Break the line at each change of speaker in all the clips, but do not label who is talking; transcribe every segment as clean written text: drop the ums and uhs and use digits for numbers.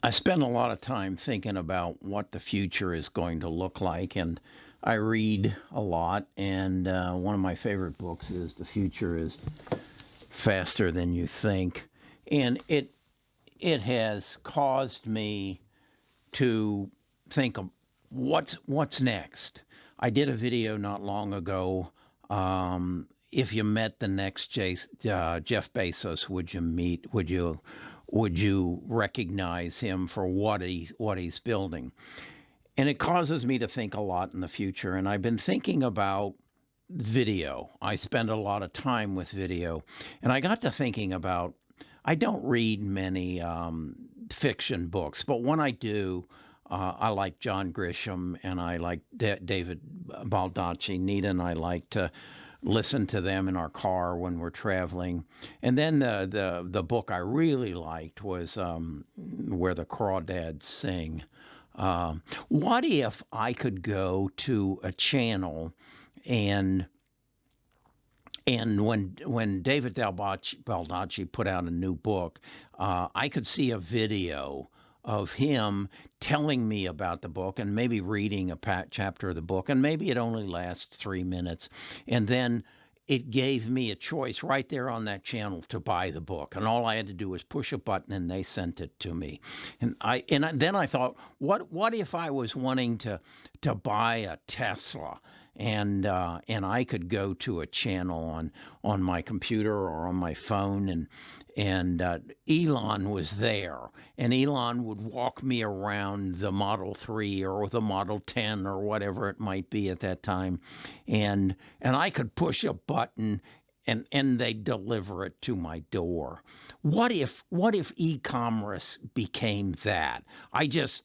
I spend a lot of time thinking about what the future is going to look like, and I read a lot. And one of my favorite books is "The Future is Faster Than You Think," and it has caused me to think of what's next. I did a video not long ago. If you met the next Jeff Bezos, would you meet? Would you recognize him for what he's building? And it causes me to think a lot in the future. And I've been thinking about video. I spend a lot of time with video, and I got to thinking about. I don't read many fiction books, but when I do, I like John Grisham and I like David Baldacci. Nita and I like to listen to them in our car when we're traveling. And then the book I really liked was Where the Crawdads Sing. What if I could go to a channel and when David Baldacci put out a new book, I could see a video of him telling me about the book and maybe reading a chapter of the book, and maybe it only lasts 3 minutes, and then it gave me a choice right there on that channel to buy the book, and all I had to do was push a button, and they sent it to me. Then I thought, what if I was wanting to buy a Tesla, and I could go to a channel on my computer or on my phone, and Elon was there, and Elon would walk me around the Model 3 or the Model 10 or whatever it might be at that time, and I could push a button and they deliver it to my door. What if e-commerce became that? I just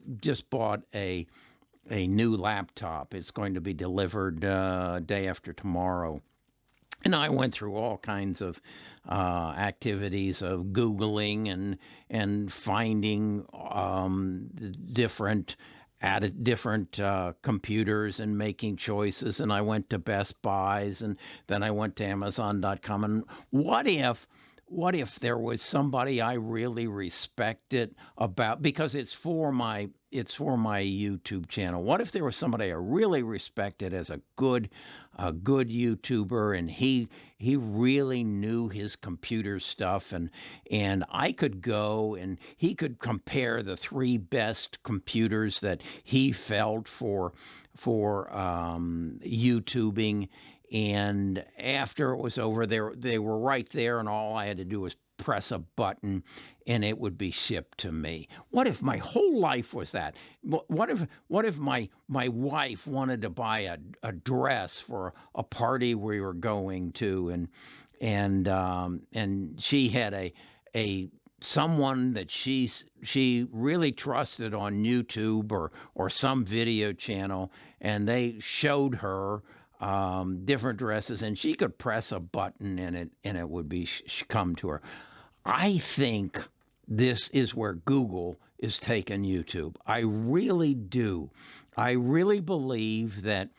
bought a new laptop. It's going to be delivered day after tomorrow. And I went through all kinds of activities of Googling and finding different computers and making choices. And I went to Best Buys, and then I went to Amazon.com. And what if there was somebody I really respected about, because it's for my YouTube channel. What if there was somebody I really respected as a good YouTuber, and he really knew his computer stuff, and I could go and he could compare the 3 best computers that he felt for YouTubing. And after it was over, they were right there, and all I had to do was press a button, and it would be shipped to me. What if my whole life was that? What if my wife wanted to buy a dress for a party we were going to, and she had a someone that she really trusted on YouTube or some video channel, and they showed her different dresses, and she could press a button and it would be come to her. I think this is where Google is taking YouTube. I really do. I really believe that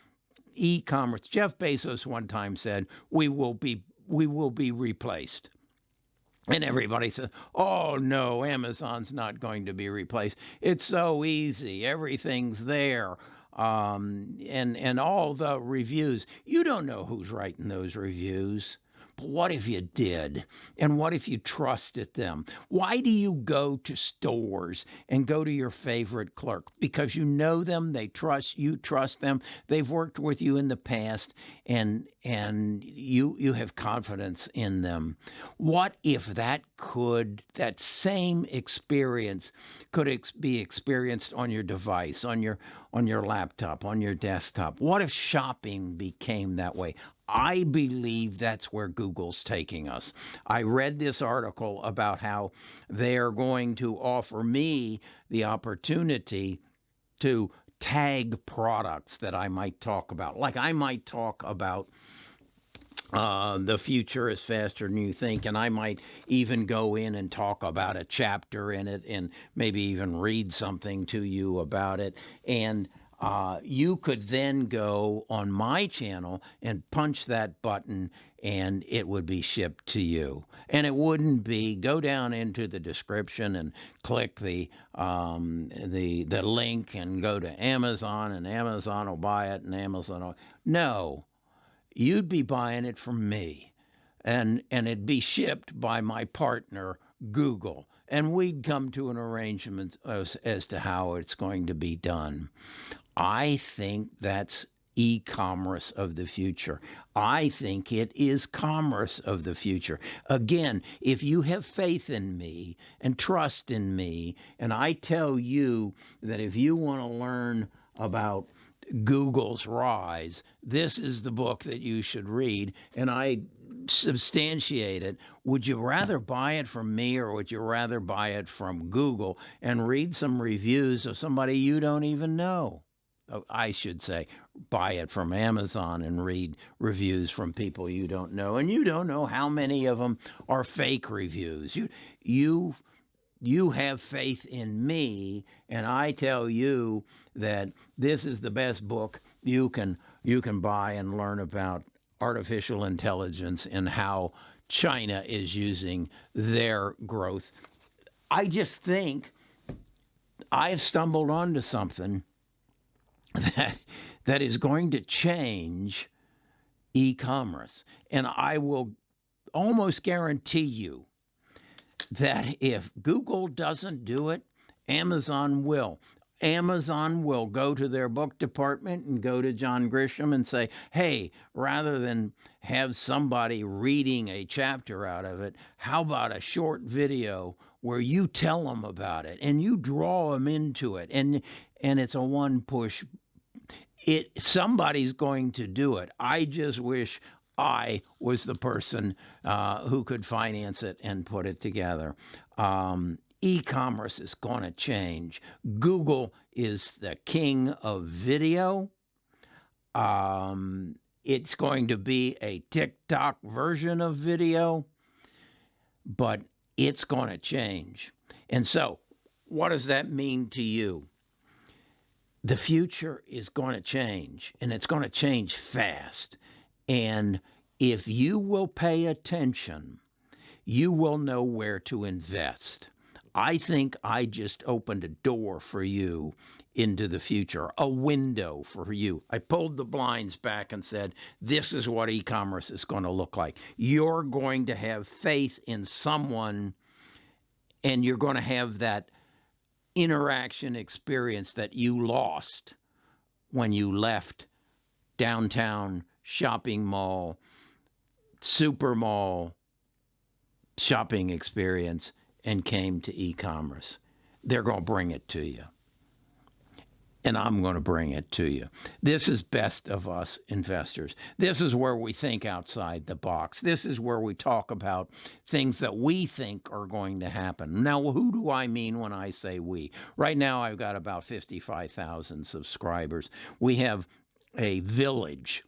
e-commerce. Jeff Bezos one time said, "We will be replaced." And everybody says, "Oh no, Amazon's not going to be replaced. It's so easy. Everything's there." And all the reviews. You don't know who's writing those reviews. But what if you did? And what if you trusted them? Why do you go to stores and go to your favorite clerk? Because you know them, you trust them, they've worked with you in the past, and you have confidence in them. What if that same experience could be experienced on your device, on your laptop, on your desktop? What if shopping became that way? I believe that's where Google's taking us. I read this article about how they're going to offer me the opportunity to tag products that I might talk about. Like I might talk about the future is faster than you think, and I might even go in and talk about a chapter in it and maybe even read something to you about it. And you could then go on my channel and punch that button and it would be shipped to you. And it wouldn't be, go down into the description and click the link and go to Amazon, and Amazon will buy it, and Amazon will, no, you'd be buying it from me, and it'd be shipped by my partner, Google, and we'd come to an arrangement as to how it's going to be done. I think that's e-commerce of the future. I think it is commerce of the future. Again, if you have faith in me and trust in me, and I tell you that if you want to learn about Google's rise, this is the book that you should read, and I substantiate it. Would you rather buy it from me, or would you rather buy it from Google and read some reviews of somebody you don't even know? I should say, buy it from Amazon and read reviews from people you don't know, and you don't know how many of them are fake reviews. You have faith in me, and I tell you that this is the best book you can buy and learn about artificial intelligence and how China is using their growth. I just think I've stumbled onto something that is going to change e-commerce. And I will almost guarantee you that if Google doesn't do it, Amazon will. Amazon will go to their book department and go to John Grisham and say, hey, rather than have somebody reading a chapter out of it, how about a short video where you tell them about it and you draw them into it, and it's a one push. Somebody's going to do it. I just wish I was the person who could finance it and put it together. E-commerce is going to change. Google is the king of video. It's going to be a TikTok version of video, but it's going to change. And so, what does that mean to you? The future is going to change, and it's going to change fast. And if you will pay attention, you will know where to invest. I think I just opened a door for you into the future, a window for you. I pulled the blinds back and said, this is what e-commerce is going to look like. You're going to have faith in someone, and you're going to have that interaction experience that you lost when you left downtown shopping mall, super mall shopping experience and came to e-commerce. They're going to bring it to you. And I'm going to bring it to you. This is Best of Us Investors. This is where we think outside the box. This is where we talk about things that we think are going to happen. Now, who do I mean when I say we? Right now, I've got about 55,000 subscribers. We have a village.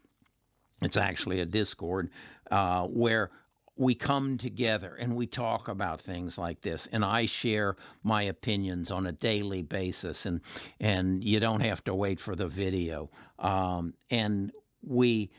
It's actually a Discord where we come together and we talk about things like this, and I share my opinions on a daily basis, and you don't have to wait for the video. And we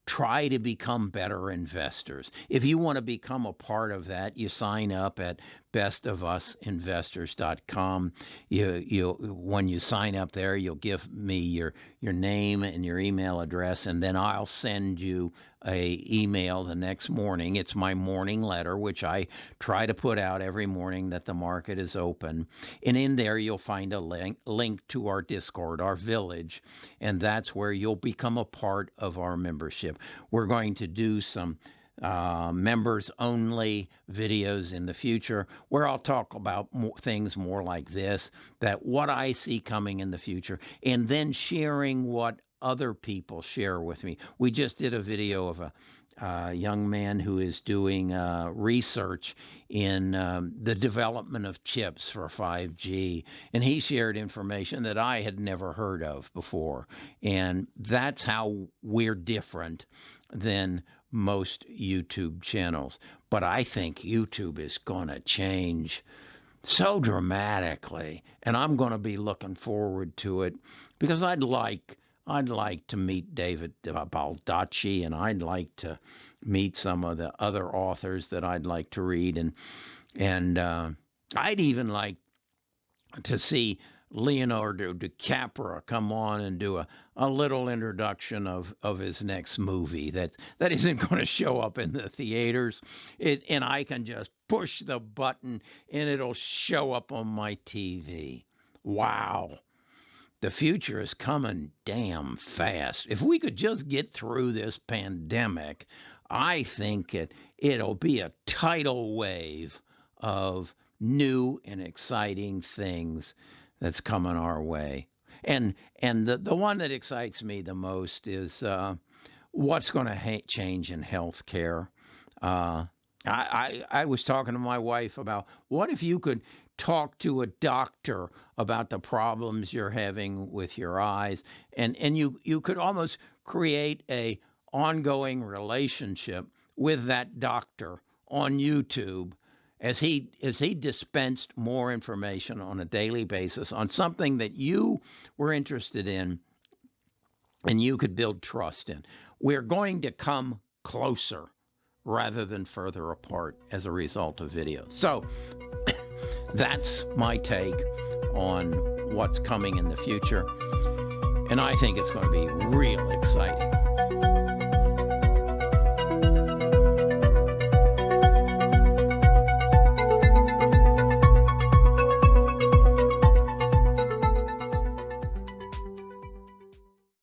try to become better investors. If you want to become a part of that, you sign up at bestofusinvestors.com. When you sign up there, you'll give me your name and your email address, and then I'll send you a email the next morning. It's my morning letter, which I try to put out every morning that the market is open. And in there, you'll find a link to our Discord, our village, and that's where you'll become a part of our membership. We're going to do some members-only videos in the future where I'll talk about things more like this, that what I see coming in the future, and then sharing what other people share with me. We just did a video of a young man who is doing research in the development of chips for 5G, and he shared information that I had never heard of before. And that's how we're different than most YouTube channels. But I think YouTube is going to change so dramatically, and I'm going to be looking forward to it because I'd like to meet David Baldacci, and I'd like to meet some of the other authors that I'd like to read, and I'd even like to see Leonardo DiCaprio come on and do a little introduction of his next movie that isn't going to show up in the theaters. And I can just push the button and it'll show up on my TV. Wow. The future is coming damn fast. If we could just get through this pandemic, I think it'll be a tidal wave of new and exciting things that's coming our way. And the one that excites me the most is what's going to change in healthcare. I was talking to my wife about what if you could talk to a doctor about the problems you're having with your eyes, and you could almost create a ongoing relationship with that doctor on YouTube as he dispensed more information on a daily basis on something that you were interested in and you could build trust in. We're going to come closer rather than further apart as a result of video. So that's my take on what's coming in the future. And I think it's going to be real exciting.